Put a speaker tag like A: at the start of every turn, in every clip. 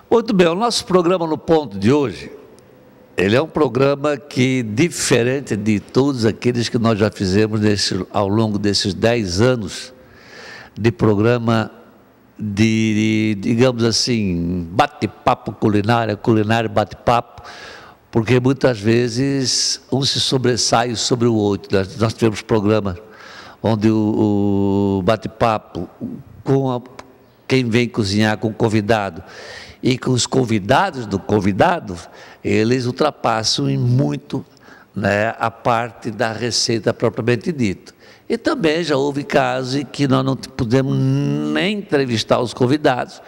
A: Muito bem, o nosso programa No Ponto de hoje, ele é um programa que, diferente de todos aqueles que nós já fizemos ao longo desses 10 anos de programa digamos assim, bate-papo culinária, culinária bate-papo, porque muitas vezes um se sobressai sobre o outro. Nós tivemos programas onde o bate-papo com quem vem cozinhar com o convidado e com os convidados do convidado, eles ultrapassam em muito, né, a parte da receita propriamente dita. E também já houve casos em que nós não pudemos nem entrevistar os convidados,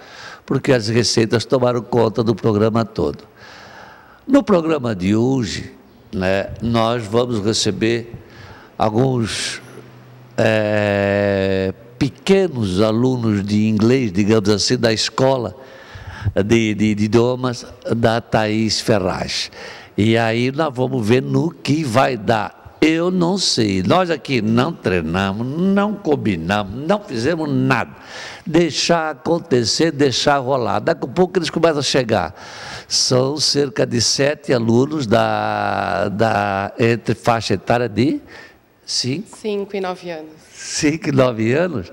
A: porque as receitas tomaram conta do programa todo. No programa de hoje, né, nós vamos receber alguns pequenos alunos de inglês, digamos assim, da escola de idiomas da Thaís Ferraz. E aí nós vamos ver no que vai dar. Eu não sei, nós aqui não treinamos, não combinamos, não fizemos nada. Deixar acontecer, deixar rolar. Daqui a pouco eles começam a chegar. São cerca de 7 alunos entre faixa etária de
B: 5 e 9 anos.
A: 5 e 9 anos.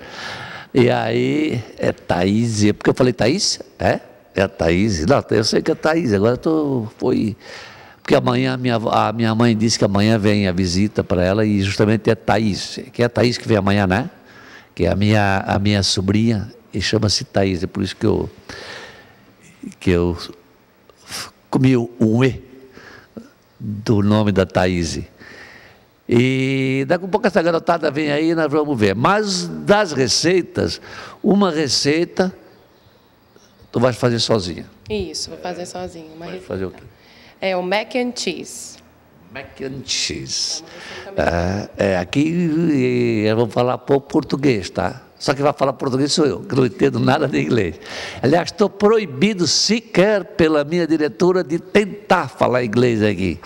A: E aí é Thaís, porque eu falei Thaís? É a Thaís. Não, eu sei que é Thaís, agora porque amanhã a minha mãe disse que amanhã vem a visita para ela e justamente é Thaís, que é a Thaís que vem amanhã, né? Que é a minha sobrinha e chama-se Thaís, é por isso que eu comi um E do nome da Thaís. E daqui a pouco essa garotada vem aí e nós vamos ver. Mas das receitas, uma receita tu vais fazer sozinha.
B: Isso, vou fazer sozinha.
A: Vai fazer o quê?
B: É o mac and cheese.
A: Mac and cheese. Aqui vamos falar pouco português, tá? Só que vai falar português sou eu, que não entendo nada de inglês. Aliás, estou proibido sequer pela minha diretora de tentar falar inglês aqui.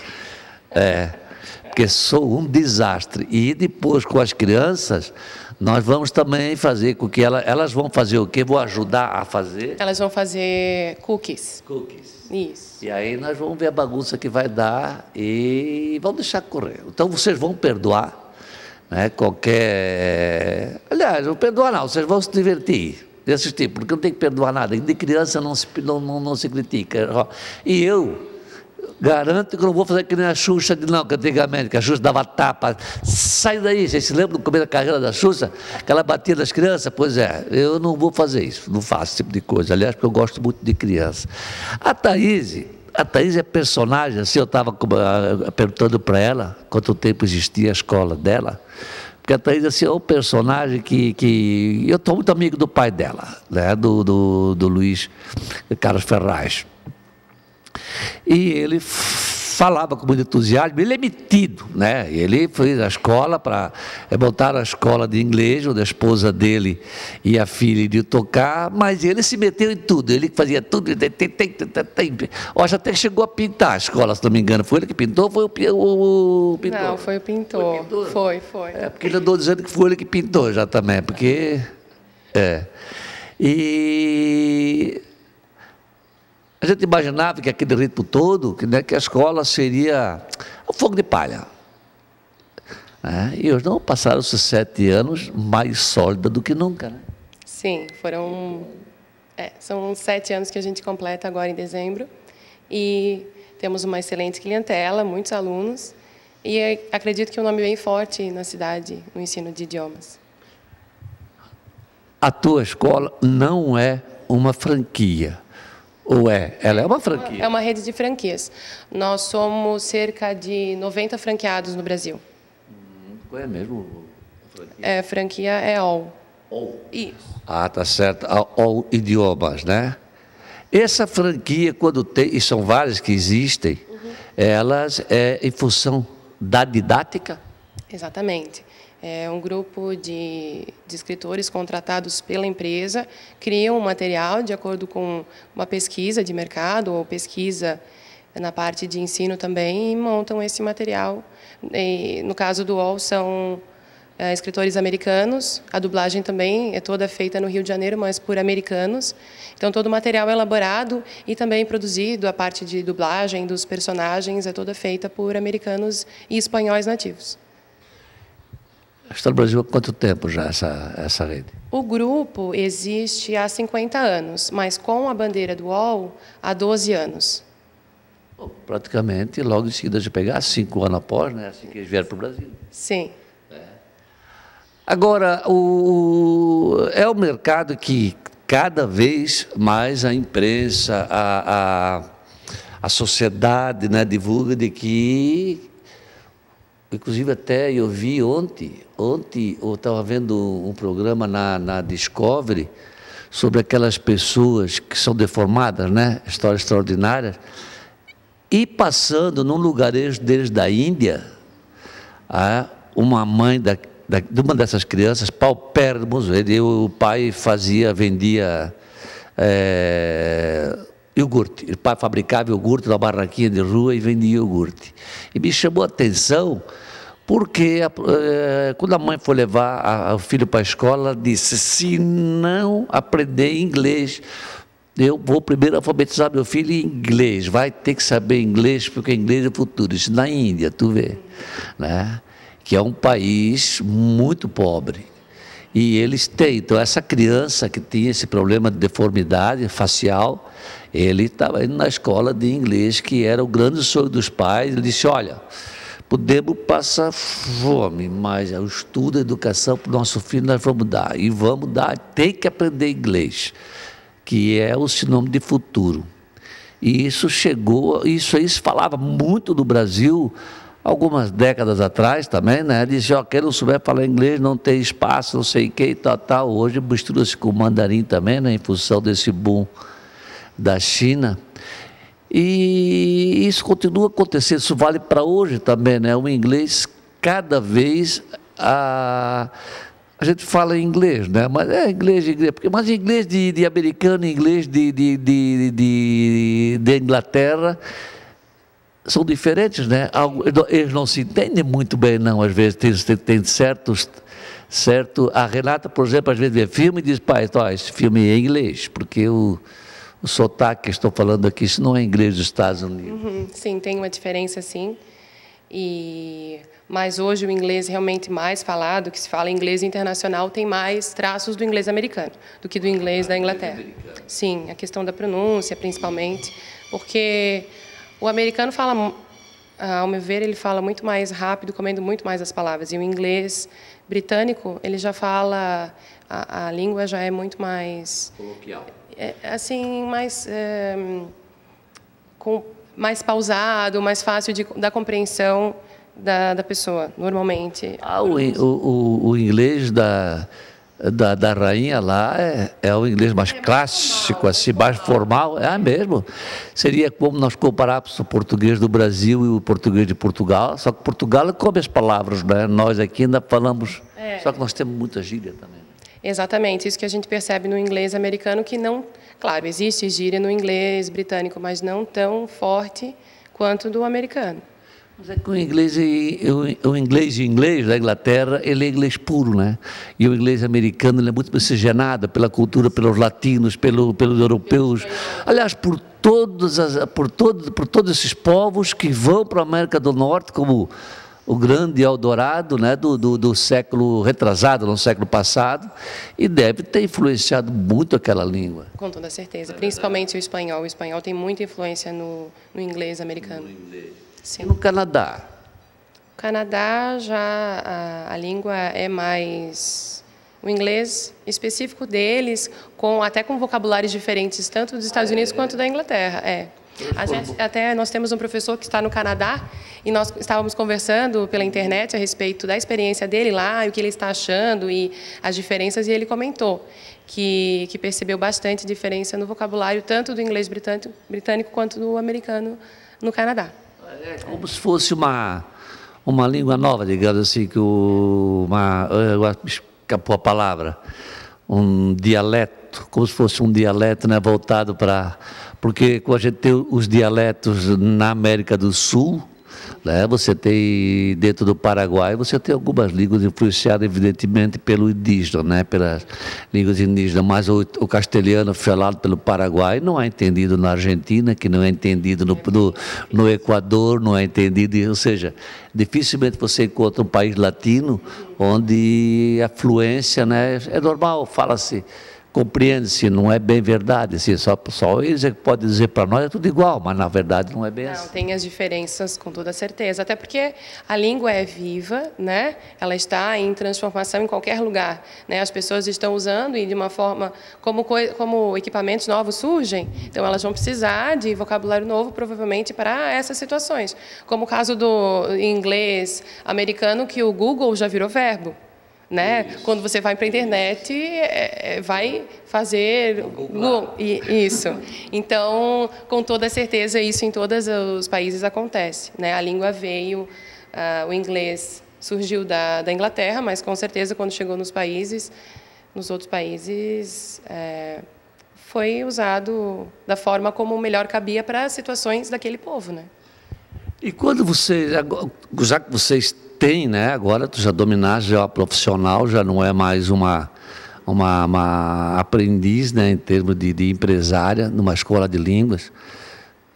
A: Porque sou um desastre. E depois com as crianças, nós vamos também fazer com que elas vão fazer o quê? Vou ajudar a fazer?
B: Elas vão fazer cookies.
A: Cookies.
B: Isso.
A: E aí nós vamos ver a bagunça que vai dar e vamos deixar correr. Então vocês vão perdoar, né, qualquer... Aliás, não perdoar não, vocês vão se divertir, assistir, porque não tem que perdoar nada. De criança não se critica. E eu garanto que eu não vou fazer que nem a Xuxa, não, que antigamente, que a Xuxa dava tapa. Sai daí, vocês se lembram do começo da carreira da Xuxa? Que ela batia nas crianças? Pois é, eu não vou fazer isso, não faço esse tipo de coisa. Aliás, porque eu gosto muito de criança. A Thaís é personagem, assim, eu estava perguntando para ela quanto tempo existia a escola dela, porque a Thaís assim, é um personagem que eu estou muito amigo do pai dela, né, do Luiz Carlos Ferraz. E ele falava com muito entusiasmo, ele é metido, né? Ele fez a escola montar a escola de inglês, onde a esposa dele e a filha iriam tocar, mas ele se meteu em tudo, ele fazia tudo, já até chegou a pintar a escola, se não me engano. Foi ele que pintou ou foi o pintor?
B: Não, foi o pintor. Foi.
A: Porque ele andou dizendo que foi ele que pintou já também, porque... E... a gente imaginava que aquele ritmo todo, que a escola seria um fogo de palha. E hoje não passaram esses 7 anos mais sólida do que nunca. Né?
B: Sim, são 7 anos que a gente completa agora em dezembro. E temos uma excelente clientela, muitos alunos. E acredito que é um nome bem forte na cidade, no ensino de idiomas.
A: A tua escola não é uma franquia. Ou ela é uma franquia?
B: É uma rede de franquias. Nós somos cerca de 90 franqueados no Brasil.
A: Qual é mesmo a franquia?
B: Franquia é All.
A: All?
B: Isso.
A: Tá certo. All Idiomas, né? Essa franquia, quando tem, e são várias que existem, elas em função da didática?
B: Exatamente. É um grupo de escritores contratados pela empresa, criam um material de acordo com uma pesquisa de mercado ou pesquisa na parte de ensino também e montam esse material. E, no caso do UOL, são escritores americanos. A dublagem também é toda feita no Rio de Janeiro, mas por americanos. Então, todo o material é elaborado e também produzido, a parte de dublagem dos personagens é toda feita por americanos e espanhóis nativos.
A: Está no Brasil há quanto tempo já essa rede?
B: O grupo existe há 50 anos, mas com a bandeira do UOL há 12 anos.
A: Praticamente, logo em seguida de pegar, 5 anos após, né, assim que eles vieram para o Brasil.
B: Sim.
A: Agora, é um mercado que cada vez mais a imprensa, a sociedade, né, divulga de que, inclusive até eu vi ontem eu estava vendo um programa na Discovery sobre aquelas pessoas que são deformadas, né, histórias extraordinárias, e passando num lugarejo deles da Índia, uma mãe de uma dessas crianças, paupérrimos, o pai vendia iogurte. O pai fabricava iogurte na barraquinha de rua e vendia iogurte. E me chamou a atenção porque quando a mãe foi levar o filho para a escola, ela disse, se não aprender inglês, eu vou primeiro alfabetizar meu filho em inglês, vai ter que saber inglês, porque inglês é o futuro. Isso na Índia, tu vê, né? Que é um país muito pobre. E eles têm, então essa criança que tinha esse problema de deformidade facial, ele estava indo na escola de inglês, que era o grande sonho dos pais. Ele disse, olha, podemos passar fome, mas o estudo, a educação para o nosso filho nós vamos dar. E vamos dar, tem que aprender inglês, que é o sinônimo de futuro. E isso aí se falava muito no Brasil, algumas décadas atrás também, né? Disse, ó, quem não souber falar inglês não tem espaço, não sei o que e tal. Hoje mistura-se com o mandarim também, né? Em função desse boom da China. E isso continua acontecendo, isso vale para hoje também, né? O inglês, cada vez, a gente fala em inglês, né? Mas é inglês, mas inglês de americano, inglês de Inglaterra, são diferentes, né? Eles não se entendem muito bem, não, às vezes, tem certo... A Renata, por exemplo, às vezes vê filme e diz, pai, esse filme é em inglês, porque o sotaque que estou falando aqui, isso não é inglês dos Estados Unidos.
B: Sim, tem uma diferença, sim. Mas hoje o inglês realmente mais falado, que se fala inglês internacional, tem mais traços do inglês americano do que do inglês da Inglaterra. Sim, a questão da pronúncia, principalmente, porque o americano fala, ao meu ver, ele fala muito mais rápido, comendo muito mais as palavras. E o inglês britânico, ele já fala, a língua já é muito mais...
A: coloquial.
B: Assim, mais pausado, mais fácil da compreensão da pessoa, normalmente.
A: O inglês da rainha lá é o inglês mais clássico, assim, mais formal, mesmo. Seria como nós compararmos o português do Brasil e o português de Portugal, só que Portugal come as palavras, né? Nós aqui ainda falamos, só que nós temos muita gíria também.
B: Exatamente, isso que a gente percebe no inglês americano, que não, claro, existe gíria no inglês britânico, mas não tão forte quanto do americano.
A: Mas é que o inglês da Inglaterra, ele é inglês puro, né? E o inglês americano, ele é muito miscigenado pela cultura, pelos latinos, pelos europeus. Aliás, por todos esses povos que vão para a América do Norte, como o grande Eldorado, né, do século retrasado, no século passado, e deve ter influenciado muito aquela língua.
B: Com toda certeza, principalmente o espanhol. O espanhol tem muita influência no inglês americano.
A: Sim. E no Canadá?
B: No Canadá, já a língua é mais... O inglês específico deles, até com vocabulários diferentes, tanto dos Estados Unidos quanto da Inglaterra. Até nós temos um professor que está no Canadá e nós estávamos conversando pela internet a respeito da experiência dele lá e o que ele está achando e as diferenças, e ele comentou que percebeu bastante diferença no vocabulário tanto do inglês britânico quanto do americano no Canadá.
A: É como se fosse uma língua nova, digamos assim, escapou a palavra, um dialeto, como se fosse um dialeto, né, voltado para... Porque a gente tem os dialetos na América do Sul, né? Você tem, dentro do Paraguai, você tem algumas línguas influenciadas, evidentemente, pelo indígena, né? Pelas línguas indígenas, mas o castelhano falado pelo Paraguai não é entendido na Argentina, que não é entendido no Equador, não é entendido, ou seja, dificilmente você encontra um país latino onde a fluência, né, é normal, fala-se, compreende-se, não é bem verdade, assim, só eles é que podem dizer para nós, é tudo igual, mas na verdade não é bem assim.
B: Não, tem as diferenças com toda certeza, até porque a língua é viva, né? Ela está em transformação em qualquer lugar, né? As pessoas estão usando e de uma forma, como equipamentos novos surgem, então elas vão precisar de vocabulário novo, provavelmente, para essas situações, como o caso do inglês americano, que o Google já virou verbo. Né? Quando você vai para a internet, vai fazer isso. Então, com toda certeza, isso em todos os países acontece. Né? A língua veio, o inglês surgiu da Inglaterra, mas com certeza quando chegou nos outros países, foi usado da forma como melhor cabia para as situações daquele povo. Né?
A: E quando vocês, já que vocês têm, né, agora tu já dominaste, já é uma profissional, já não é mais uma aprendiz, né, em termos de empresária, numa escola de línguas,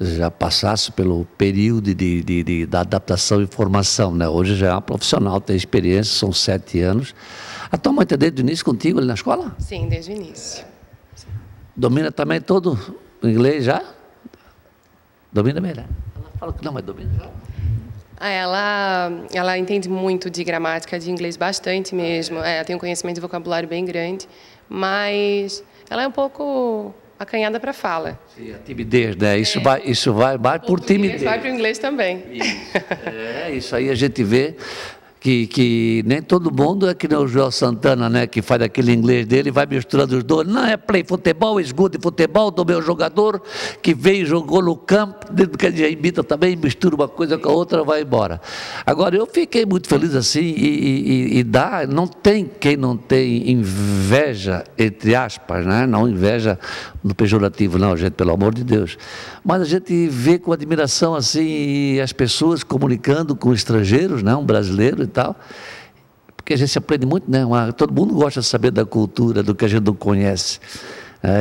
A: já passasse pelo período da adaptação e formação, né? Hoje já é uma profissional, tem experiência, são 7 anos. A tua mãe está desde o início contigo ali na escola?
B: Sim, desde o início.
A: Domina também todo o inglês já? Domina bem, né? Ela fala que não, mas domina já.
B: Ela entende muito de gramática, de inglês, bastante mesmo. Ela tem um conhecimento de vocabulário bem grande, mas ela é um pouco acanhada para a fala.
A: Sim, a timidez, né? Isso vai por timidez.
B: Vai para o inglês também.
A: Isso aí a gente vê que nem todo mundo é que nem o João Santana, né? Que faz aquele inglês dele e vai misturando os dois. Não, é play futebol, is good futebol do meu jogador que veio, jogou no campo, que ele imita também, mistura uma coisa com a outra, vai embora. Agora, eu fiquei muito feliz assim e não tem quem não tem inveja, entre aspas, né? Não inveja no pejorativo, não, gente, pelo amor de Deus. Mas a gente vê com admiração assim as pessoas comunicando com estrangeiros, né? Um brasileiro e tal, porque a gente se aprende muito, né? Todo mundo gosta de saber da cultura, do que a gente não conhece.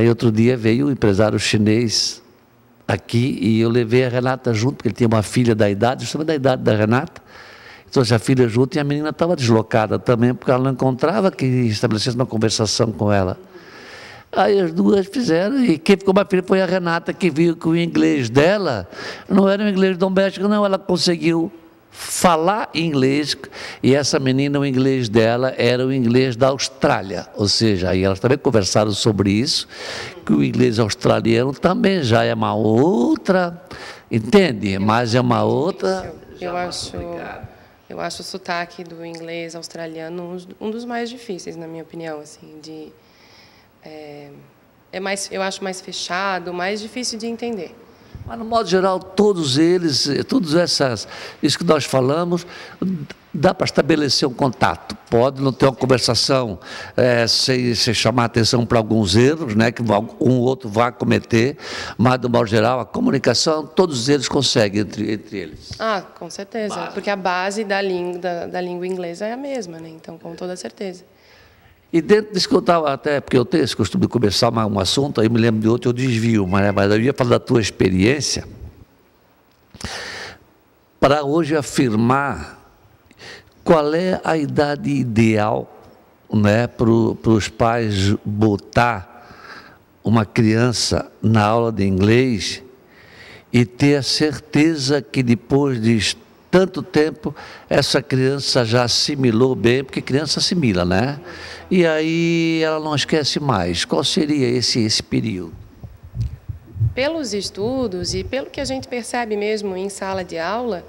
A: E outro dia veio um empresário chinês aqui e eu levei a Renata junto, porque ele tinha uma filha da idade, justamente da idade da Renata, trouxe a filha junto e a menina estava deslocada também, porque ela não encontrava que estabelecesse uma conversação com ela. Aí as duas fizeram, e quem ficou mais feliz foi a Renata, que viu que o inglês dela não era o inglês doméstico, não, ela conseguiu falar inglês, e essa menina, o inglês dela era o inglês da Austrália, ou seja, aí elas também conversaram sobre isso, que o inglês australiano também já é uma outra, entende? Mas é uma outra...
B: Eu acho o sotaque do inglês australiano um dos mais difíceis, na minha opinião, assim, eu acho mais fechado, mais difícil de entender.
A: Mas, no modo geral, todos eles, isso que nós falamos, dá para estabelecer um contato. Pode não ter uma conversação sem chamar atenção para alguns erros, né, que um ou outro vai cometer, mas, no modo geral, a comunicação, todos eles conseguem entre eles.
B: Com certeza, porque a base da língua inglesa é a mesma, né? Então, com toda certeza.
A: E dentro disso que eu estava até, porque eu tenho esse costume de começar um assunto, aí me lembro de outro, eu desvio, mas eu ia falar da tua experiência, para hoje afirmar qual é a idade ideal, né, para os pais botar uma criança na aula de inglês e ter a certeza que depois de tanto tempo, essa criança já assimilou bem, porque criança assimila, né? E aí ela não esquece mais. Qual seria esse período?
B: Pelos estudos e pelo que a gente percebe mesmo em sala de aula,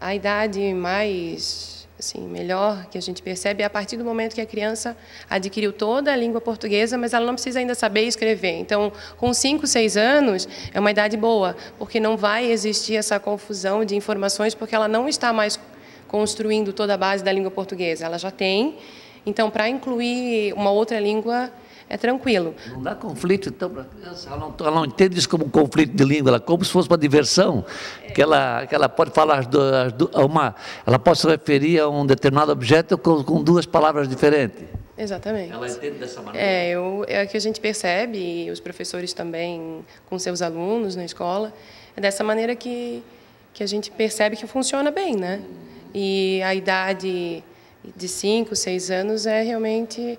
B: a idade mais, assim, melhor que a gente percebe é a partir do momento que a criança adquiriu toda a língua portuguesa, mas ela não precisa ainda saber escrever. Então, com 5, 6 anos, é uma idade boa, porque não vai existir essa confusão de informações, porque ela não está mais construindo toda a base da língua portuguesa. Ela já tem. Então, para incluir uma outra língua, é tranquilo.
A: Não dá conflito, então, para a criança. Ela não entende isso como um conflito de língua, ela como se fosse uma diversão, que ela pode falar, ela pode se referir a um determinado objeto com duas palavras diferentes.
B: Exatamente.
A: Ela entende dessa maneira.
B: É que a gente percebe, e os professores também com seus alunos na escola, é dessa maneira que a gente percebe que funciona bem, né? E a idade de 5, 6 anos é realmente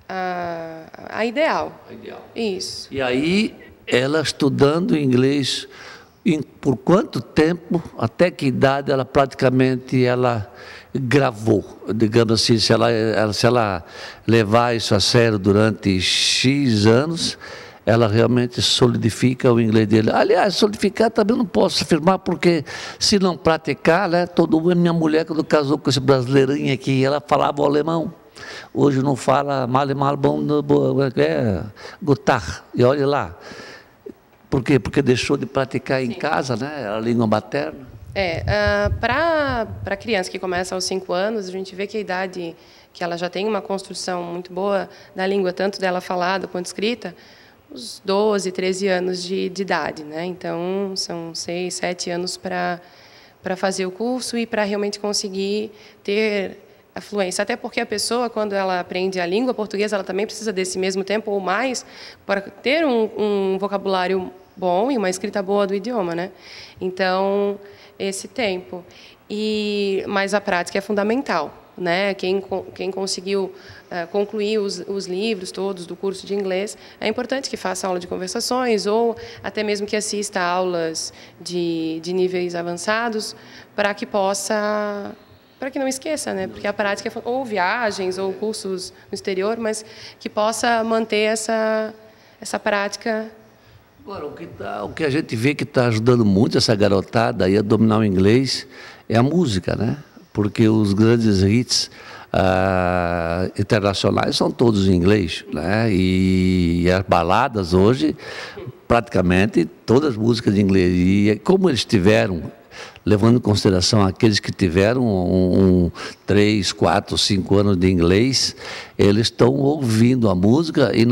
B: a ideal.
A: A ideal.
B: Isso.
A: E aí, ela estudando inglês, por quanto tempo, até que idade ela praticamente gravou, digamos assim, se ela levar isso a sério durante X anos, ela realmente solidifica o inglês dele. Aliás, solidificar também não posso afirmar, porque se não praticar, né, minha mulher, quando casou com esse brasileirinho aqui, ela falava o alemão. Hoje não fala mal bom, gutar, e olha lá. Por quê? Porque deixou de praticar em casa, né, a língua materna.
B: Para criança que começa aos 5 anos, a gente vê que a idade que ela já tem uma construção muito boa da língua, tanto dela falada quanto escrita, os 12, 13 anos de idade, né? Então, são 6, 7 anos para fazer o curso e para realmente conseguir ter a fluência. Até porque a pessoa, quando ela aprende a língua portuguesa, ela também precisa desse mesmo tempo ou mais para ter um vocabulário bom e uma escrita boa do idioma, né? Então, esse tempo. Mas a prática é fundamental, né? Quem conseguiu concluir os livros todos do curso de inglês, é importante que faça aula de conversações ou até mesmo que assista a aulas de níveis avançados para que não esqueça, né? Porque a prática, ou viagens ou cursos no exterior, mas que possa manter essa prática.
A: Agora, o que a gente vê que está ajudando muito essa garotada aí a dominar o inglês é a música, né? Porque os grandes hits internacionais são todos em inglês, né? E as baladas hoje, praticamente todas as músicas em inglês. E como eles tiveram, levando em consideração aqueles que tiveram 3, 4, 5 anos de inglês, eles estão ouvindo a música e eles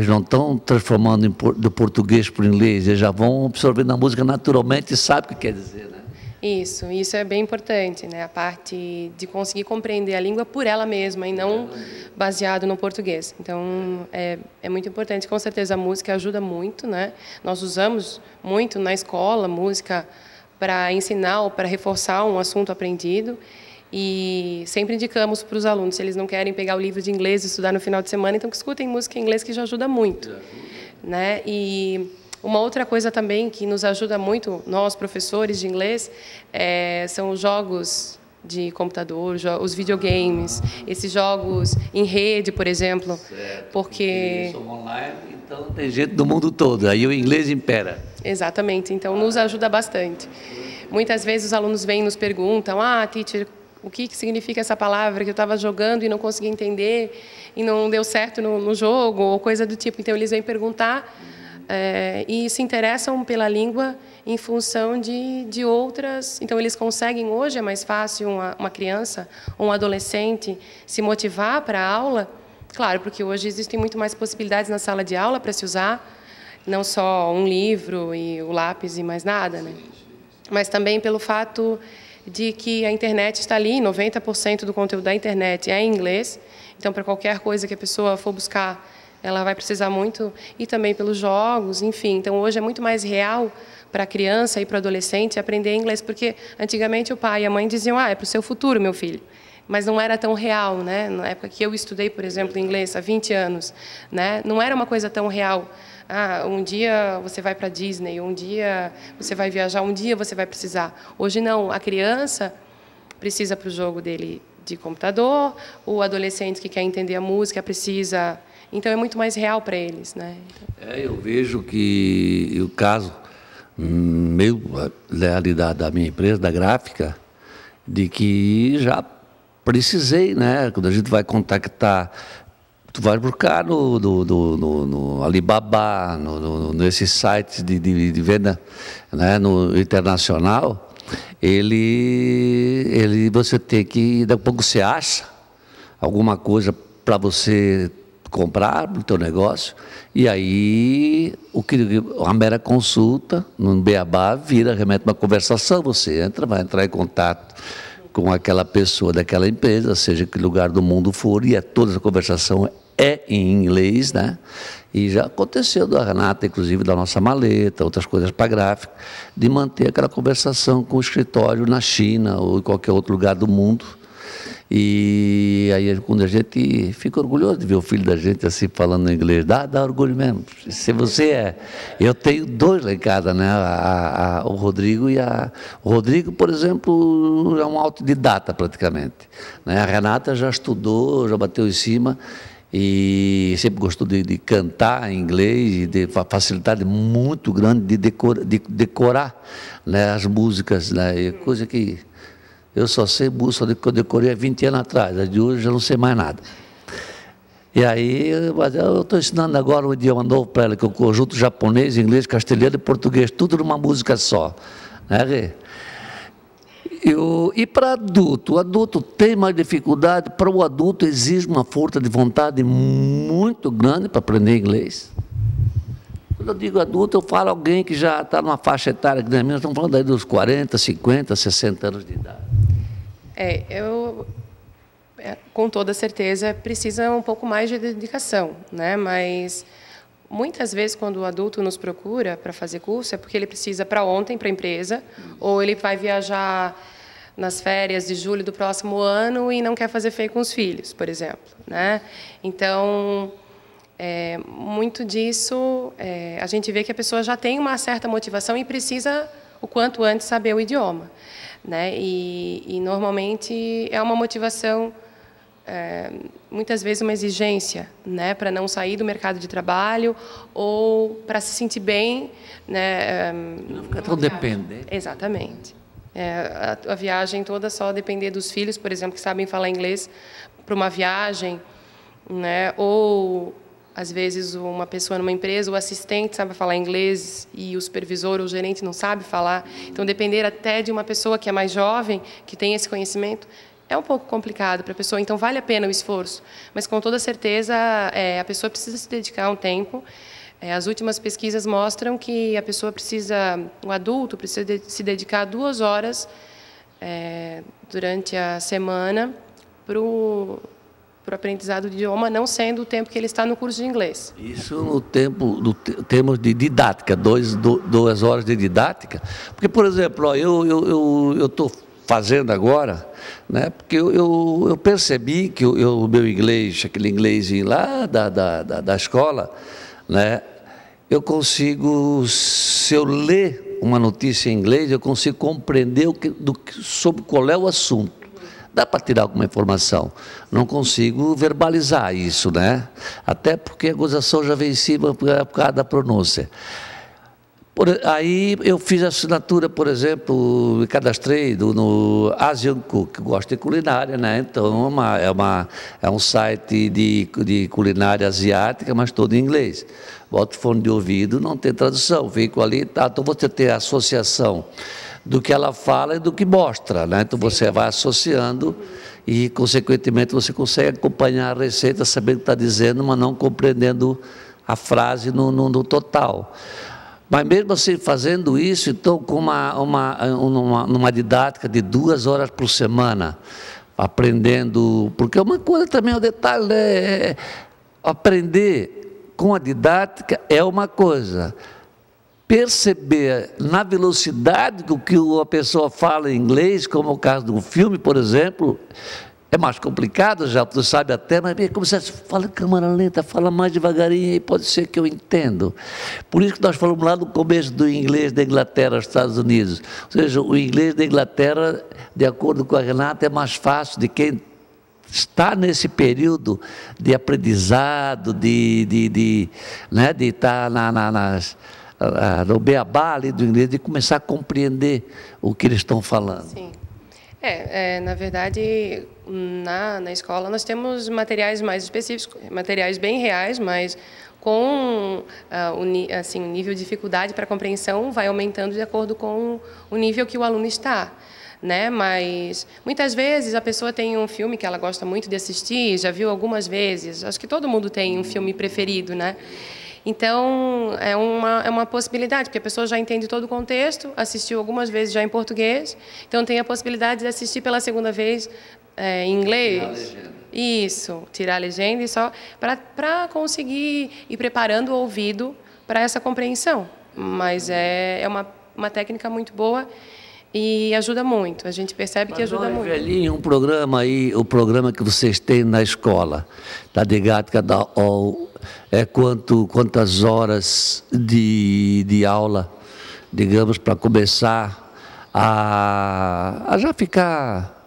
A: não estão transformando do português para o inglês, eles já vão absorvendo a música naturalmente e sabem o que quer dizer, né?
B: Isso é bem importante, né? A parte de conseguir compreender a língua por ela mesma e não baseado no português. Então, é muito importante. Com certeza, a música ajuda muito, né? Nós usamos muito na escola música para ensinar ou para reforçar um assunto aprendido. E sempre indicamos para os alunos, se eles não querem pegar o livro de inglês e estudar no final de semana, então que escutem música em inglês, que já ajuda muito, né? E uma outra coisa também que nos ajuda muito, nós, professores de inglês, são os jogos de computador, os videogames, esses jogos em rede, por exemplo.
A: Certo,
B: porque
A: são online, então tem gente do mundo todo, aí o inglês impera.
B: Exatamente, então nos ajuda bastante. Muitas vezes os alunos vêm e nos perguntam, teacher, o que significa essa palavra que eu estava jogando e não consegui entender, e não deu certo no jogo, ou coisa do tipo. Então, eles vêm perguntar e se interessam pela língua em função de outras. Então, eles conseguem, hoje é mais fácil uma criança ou um adolescente se motivar para a aula, claro, porque hoje existem muito mais possibilidades na sala de aula para se usar, não só um livro e o lápis e mais nada, né? Mas também pelo fato de que a internet está ali, 90% do conteúdo da internet é em inglês, então, para qualquer coisa que a pessoa for buscar, ela vai precisar muito, e também pelos jogos, enfim. Então, hoje é muito mais real para a criança e para o adolescente aprender inglês, porque antigamente o pai e a mãe diziam, é para o seu futuro, meu filho. Mas não era tão real, né? Na época que eu estudei, por exemplo, inglês, há 20 anos, né? Não era uma coisa tão real. Um dia você vai para a Disney, um dia você vai viajar, um dia você vai precisar. Hoje não, a criança precisa para o jogo dele de computador, o adolescente que quer entender a música precisa. Então é muito mais real para eles, né?
A: Eu vejo que o caso meu, ali da minha empresa, da gráfica, de que já precisei, né? Quando a gente vai contactar, tu vai buscar no Alibaba, nesses sites de venda, né? No internacional, você tem que, daqui a pouco você acha alguma coisa para você comprar no teu negócio, e aí a mera consulta no Beabá vira realmente uma conversação, você vai entrar em contato com aquela pessoa daquela empresa, seja que lugar do mundo for, e toda a conversação é em inglês, né? E já aconteceu da Renata, inclusive da nossa maleta, outras coisas para gráfico, de manter aquela conversação com o escritório na China ou em qualquer outro lugar do mundo. E aí, quando a gente fica orgulhoso de ver o filho da gente assim falando inglês, dá orgulho mesmo. Se você é... Eu tenho 2 lá em casa, né? O Rodrigo e a... O Rodrigo, por exemplo, é um autodidata praticamente, né? A Renata já estudou, já bateu em cima e sempre gostou de cantar em inglês e de facilidade muito grande de decorar, né, as músicas, né? Coisa que... Eu só sei música que eu decorei há 20 anos atrás, a de hoje eu não sei mais nada. E aí, mas eu estou ensinando agora um idioma novo para ela, que é o conjunto japonês, inglês, castelhano e português, tudo numa música só. Né? E para adulto, o adulto tem mais dificuldade, para o adulto exige uma força de vontade muito grande para aprender inglês. Quando eu digo adulto, eu falo alguém que já está numa faixa etária, que nós estamos falando aí dos 40, 50, 60 anos de idade.
B: Com toda certeza, precisa um pouco mais de dedicação, né? Mas muitas vezes, quando o adulto nos procura para fazer curso, é porque ele precisa para ontem, para a empresa, ou ele vai viajar nas férias de julho do próximo ano e não quer fazer feio com os filhos, por exemplo, né? Então, muito disso, a gente vê que a pessoa já tem uma certa motivação e precisa, o quanto antes, saber o idioma, né? E normalmente é uma motivação, muitas vezes uma exigência, né, para não sair do mercado de trabalho ou para se sentir bem, né?
A: Não ficar tão dependente.
B: Exatamente. A viagem toda só depender dos filhos, por exemplo, que sabem falar inglês para uma viagem, né? Ou às vezes uma pessoa numa empresa, o assistente sabe falar inglês e o supervisor ou o gerente não sabe falar. Então, depender até de uma pessoa que é mais jovem, que tem esse conhecimento, é um pouco complicado para a pessoa. Então, vale a pena o esforço. Mas, com toda certeza, a pessoa precisa se dedicar um tempo. As últimas pesquisas mostram que a pessoa precisa, o adulto precisa se dedicar 2 horas durante a semana para o aprendizado do idioma, não sendo o tempo que ele está no curso de inglês.
A: Isso no termos de didática, 2 horas de didática. Porque, por exemplo, ó, eu estou fazendo agora, né, porque eu percebi que o meu inglês, aquele inglesinho lá da escola, né, eu consigo, se eu ler uma notícia em inglês, eu consigo compreender sobre qual é o assunto. Dá para tirar alguma informação. Não consigo verbalizar isso, né? Até porque a gozação já vem em cima por causa da pronúncia. Aí eu fiz a assinatura, por exemplo, me cadastrei no Asian Cook, que gosto de culinária, né? Então é um site de culinária asiática, mas todo em inglês. Bota o fone de ouvido, não tem tradução, fico ali, tá, então você tem a associação do que ela fala e do que mostra, né? Então você vai associando e, consequentemente, você consegue acompanhar a receita, sabendo o que está dizendo, mas não compreendendo a frase no total. Mas mesmo assim, fazendo isso, então, com numa didática de 2 horas por semana, aprendendo, porque uma coisa também, o detalhe, né? Aprender com a didática é uma coisa. Perceber na velocidade com que a pessoa fala em inglês, como o caso de um filme, por exemplo, é mais complicado, já tu sabe até, mas como você fala em câmera lenta, fala mais devagarinho, e pode ser que eu entendo. Por isso que nós falamos lá no começo do inglês da Inglaterra aos Estados Unidos. Ou seja, o inglês da Inglaterra, de acordo com a Renata, é mais fácil de quem está nesse período de aprendizado, de estar no beabá ali do inglês, de começar a compreender o que eles estão falando.
B: Sim. Na verdade, na escola nós temos materiais mais específicos, materiais bem reais, mas com o nível de dificuldade para compreensão vai aumentando de acordo com o nível que o aluno está. né? Mas muitas vezes a pessoa tem um filme que ela gosta muito de assistir, já viu algumas vezes. Acho que todo mundo tem um filme preferido, né? Então, é uma possibilidade, porque a pessoa já entende todo o contexto, assistiu algumas vezes já em português, então tem a possibilidade de assistir pela segunda vez em inglês.
A: Tirar a legenda.
B: Isso, tirar a legenda e só para conseguir ir preparando o ouvido para essa compreensão. Mas é uma técnica muito boa e ajuda muito. A gente percebe que ajuda muito.
A: Velhinho, um programa aí, o programa que vocês têm na escola, da didática da OL, quantas horas de aula, digamos, para começar a já ficar...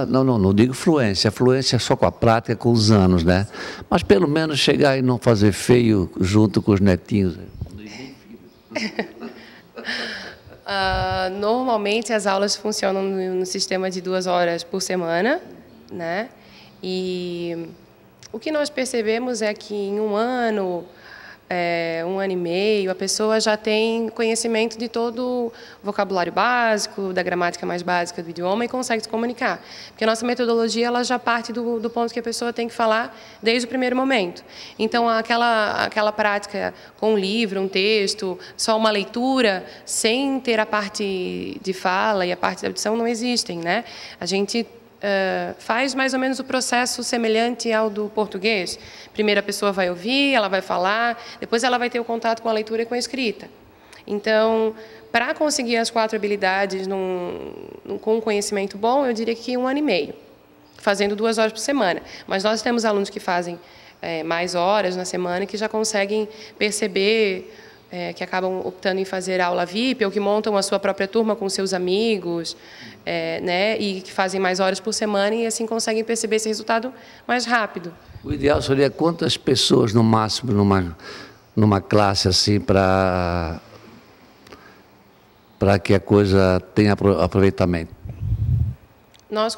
A: Não digo fluência. A fluência é só com a prática, com os anos, né? Mas pelo menos chegar e não fazer feio junto com os netinhos.
B: Normalmente as aulas funcionam no sistema de 2 horas por semana, né? E o que nós percebemos é que em um ano e meio, a pessoa já tem conhecimento de todo o vocabulário básico, da gramática mais básica do idioma e consegue se comunicar. Porque a nossa metodologia ela já parte do ponto que a pessoa tem que falar desde o primeiro momento. Então, aquela prática com um livro, um texto, só uma leitura, sem ter a parte de fala e a parte de audição, não existem, né? A gente faz mais ou menos o processo semelhante ao do português. Primeiro a pessoa vai ouvir, ela vai falar, depois ela vai ter o contato com a leitura e com a escrita. Então, para conseguir as 4 habilidades com um conhecimento bom, eu diria que 1 ano e meio, fazendo 2 horas por semana. Mas nós temos alunos que fazem mais horas na semana e que já conseguem perceber que acabam optando em fazer aula VIP ou que montam a sua própria turma com seus amigos, né, e que fazem mais horas por semana e assim conseguem perceber esse resultado mais rápido.
A: O ideal seria quantas pessoas no máximo numa classe assim para que a coisa tenha aproveitamento?
B: Nós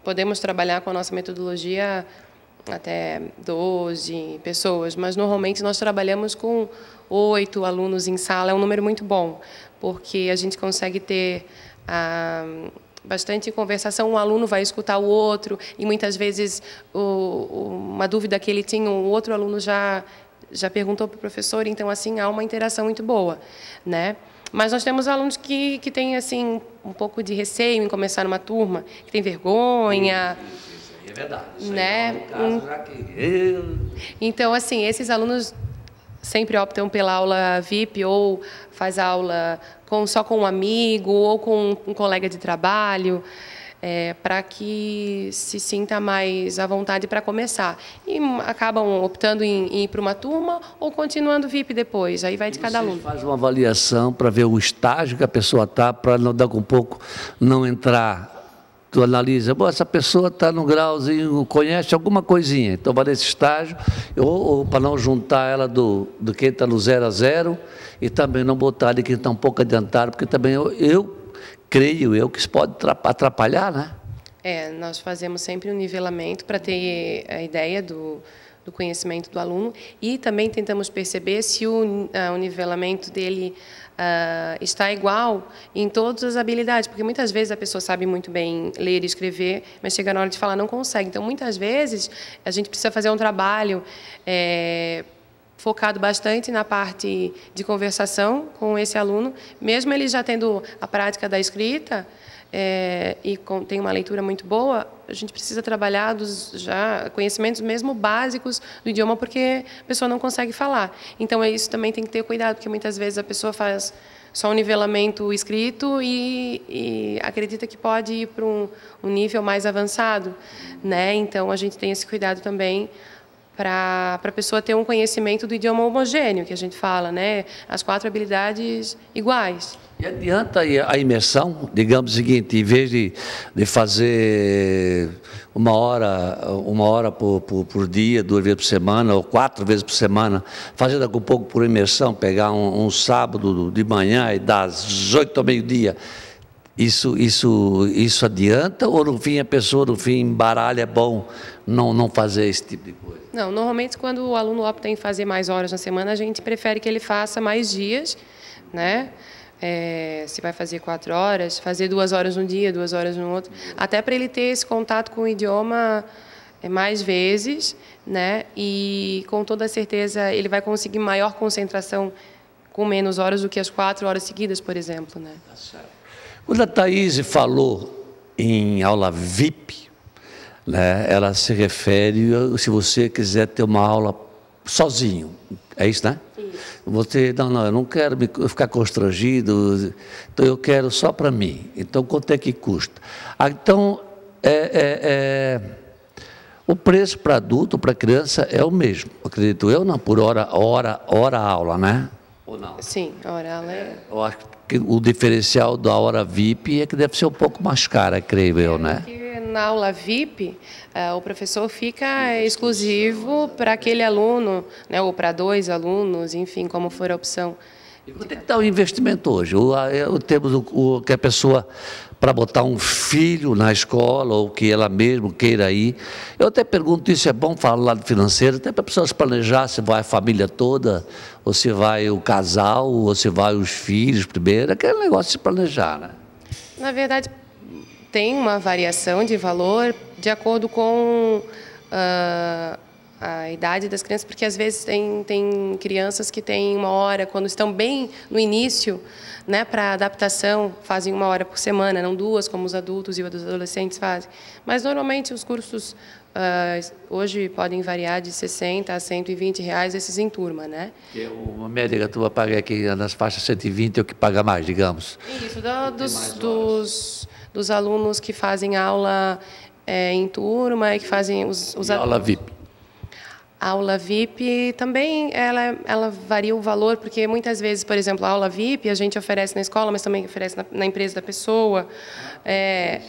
B: podemos trabalhar com a nossa metodologia até 12 pessoas, mas normalmente nós trabalhamos com 8 alunos em sala, é um número muito bom, porque a gente consegue ter bastante conversação, um aluno vai escutar o outro, e muitas vezes uma dúvida que ele tinha, o outro aluno já perguntou para o professor, então assim há uma interação muito boa, né? Mas nós temos alunos que têm assim um pouco de receio em começar numa turma, que tem vergonha.
A: É verdade.
B: Né? Então, assim, esses alunos sempre optam pela aula VIP ou faz aula só com um amigo ou com um colega de trabalho, para que se sinta mais à vontade para começar. E acabam optando em ir para uma turma ou continuando VIP depois, aí vai de cada aluno.
A: Faz uma avaliação para ver o estágio que a pessoa está, para não dar com pouco, não entrar. Tu analisa, bom, essa pessoa está no grauzinho, conhece alguma coisinha, então vai nesse estágio, ou para não juntar ela do quem está no 0 a 0 e também não botar de quem está um pouco adiantado, porque também eu creio que isso pode atrapalhar, né?
B: Nós fazemos sempre um nivelamento para ter a ideia do conhecimento do aluno e também tentamos perceber se o nivelamento dele está igual em todas as habilidades, porque muitas vezes a pessoa sabe muito bem ler e escrever, mas chega na hora de falar não consegue. Então, muitas vezes, a gente precisa fazer um trabalho focado bastante na parte de conversação com esse aluno, mesmo ele já tendo a prática da escrita, tem uma leitura muito boa, a gente precisa trabalhar já conhecimentos mesmo básicos do idioma, porque a pessoa não consegue falar. Então, isso também tem que ter cuidado, porque muitas vezes a pessoa faz só um nivelamento escrito e acredita que pode ir para um nível mais avançado, né? Então, a gente tem esse cuidado também para a pessoa ter um conhecimento do idioma homogêneo, que a gente fala, né? As 4 habilidades iguais.
A: E adianta a imersão, digamos o seguinte, em vez de fazer uma hora por dia, 2 vezes por semana, ou 4 vezes por semana, fazer daqui a pouco por imersão, pegar um sábado de manhã e das 8 ao meio-dia, isso adianta, ou no fim a pessoa, embaralha, é bom não fazer esse tipo de coisa?
B: Não, normalmente quando o aluno opta em fazer mais horas na semana, a gente prefere que ele faça mais dias, né? se vai fazer 4 horas, fazer 2 horas num dia, 2 horas no outro, até para ele ter esse contato com o idioma mais vezes, né? E com toda certeza ele vai conseguir maior concentração com menos horas do que as 4 horas seguidas, por exemplo, né?
A: Tá certo. Quando a Thaís falou em aula VIP, né, ela se refere se você quiser ter uma aula sozinho, é isso, né? Isso. Você, não, eu não quero ficar constrangido, então eu quero só para mim. Então, quanto é que custa? Então, o preço para adulto, para criança, é o mesmo, acredito eu, não, por hora aula, né? Ou não?
B: Sim, a hora aula
A: eu acho que o diferencial da hora VIP é que deve ser um pouco mais cara, creio eu, né?
B: Porque na aula VIP, o professor fica exclusivo para aquele aluno, né, ou para 2 alunos, enfim, como for a opção.
A: E quanto é que está o investimento hoje? Temos que a pessoa, para botar um filho na escola, ou que ela mesma queira ir. Eu até pergunto, isso é bom falar do lado financeiro, até para a pessoa se planejar, se vai a família toda, ou se vai o casal, ou se vai os filhos primeiro, aquele negócio de se planejar, né?
B: Na verdade, tem uma variação de valor de acordo com a idade das crianças, porque às vezes tem crianças que têm 1 hora, quando estão bem no início, né, para adaptação, fazem 1 hora por semana, não 2, como os adultos e os adolescentes fazem. Mas, normalmente, os cursos hoje podem variar de 60 a 120 reais, esses em turma, né?
A: Que uma média que tu vai pagar aqui nas faixas 120 é o que paga mais, digamos.
B: Isso, dos alunos que fazem aula em turma e que fazem os
A: aula VIP.
B: A aula VIP também, ela varia o valor, porque muitas vezes, por exemplo, a aula VIP a gente oferece na escola, mas também oferece na empresa da pessoa,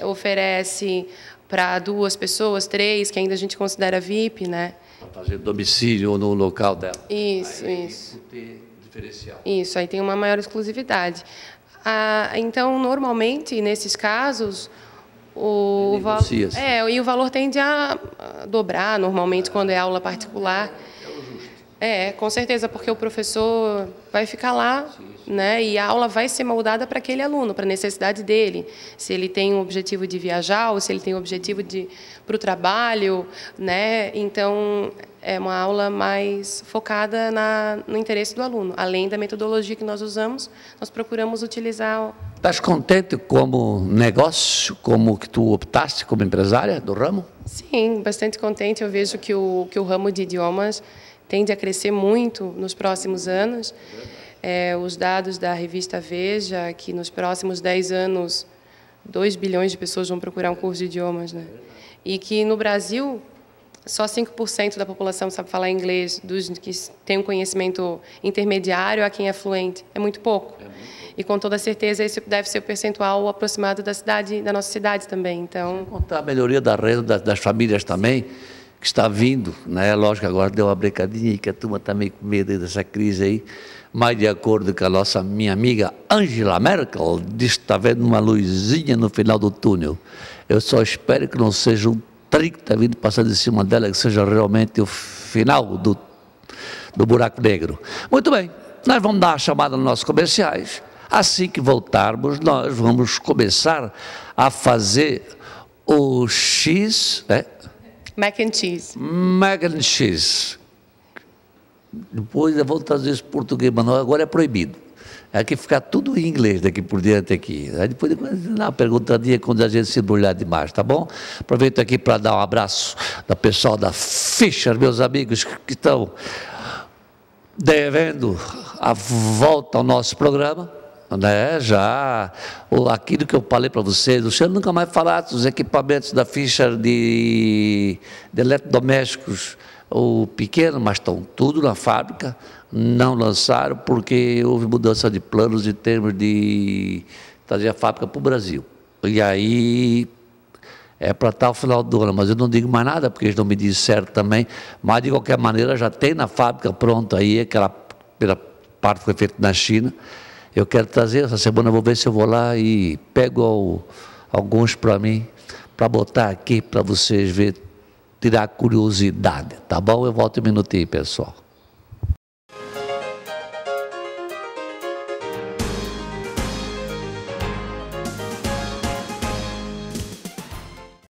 B: oferece para 2 pessoas, 3, que ainda a gente considera VIP, né?
A: Para fazer domicílio ou no local dela.
B: Isso,
A: aí,
B: isso.
A: Tem diferencial.
B: Isso, aí tem uma maior exclusividade. Então, normalmente, nesses casos, e o valor tende a dobrar, normalmente, quando é aula particular. Com certeza, porque o professor vai ficar lá, né, e a aula vai ser moldada para aquele aluno, para a necessidade dele. Se ele tem o objetivo de viajar, ou se ele tem o objetivo de para o trabalho, né, então é uma aula mais focada no interesse do aluno. Além da metodologia que nós usamos, nós procuramos utilizar...
A: Estás contente como negócio, como que tu optaste como empresária do ramo?
B: Sim, bastante contente. Eu vejo que o ramo de idiomas tende a crescer muito nos próximos anos. Os dados da revista Veja, que nos próximos 10 anos, 2 bilhões de pessoas vão procurar um curso de idiomas, né? E que no Brasil, só 5% da população sabe falar inglês, dos que têm um conhecimento intermediário a quem é fluente. É muito pouco. E com toda certeza esse deve ser o percentual aproximado da nossa cidade também. Então,
A: sem contar a melhoria da renda das famílias também, que está vindo, né? Lógico que agora deu uma brincadinha e que a turma está meio com medo dessa crise aí, mas de acordo com a minha amiga Angela Merkel, diz que está vendo uma luzinha no final do túnel. Eu só espero que não seja um trem que está vindo passando em cima dela, que seja realmente o final do buraco negro. Muito bem, nós vamos dar uma chamada nos nossos comerciais. Assim que voltarmos, nós vamos começar a fazer o X, né?
B: Mac and cheese.
A: Mac and cheese. Depois eu vou trazer isso em português, mas agora é proibido. É que ficar tudo em inglês daqui por diante aqui. Aí depois dá uma perguntadinha quando a gente se embrulhar demais, tá bom? Aproveito aqui para dar um abraço do pessoal da Fischer, meus amigos que estão devendo a volta ao nosso programa. Né, já aquilo que eu falei para vocês, o senhor nunca mais falar dos equipamentos da Fischer de eletrodomésticos, o pequeno, mas estão tudo na fábrica, não lançaram porque houve mudança de planos em termos de trazer a fábrica para o Brasil. E aí é para estar ao final do ano, mas eu não digo mais nada porque eles não me dizem certo também, mas de qualquer maneira já tem na fábrica pronto aí, aquela primeira parte foi feita na China. Eu quero trazer, essa semana eu vou ver se eu vou lá e pego alguns para mim, para botar aqui para vocês verem, tirar a curiosidade, tá bom? Eu volto um minutinho, pessoal.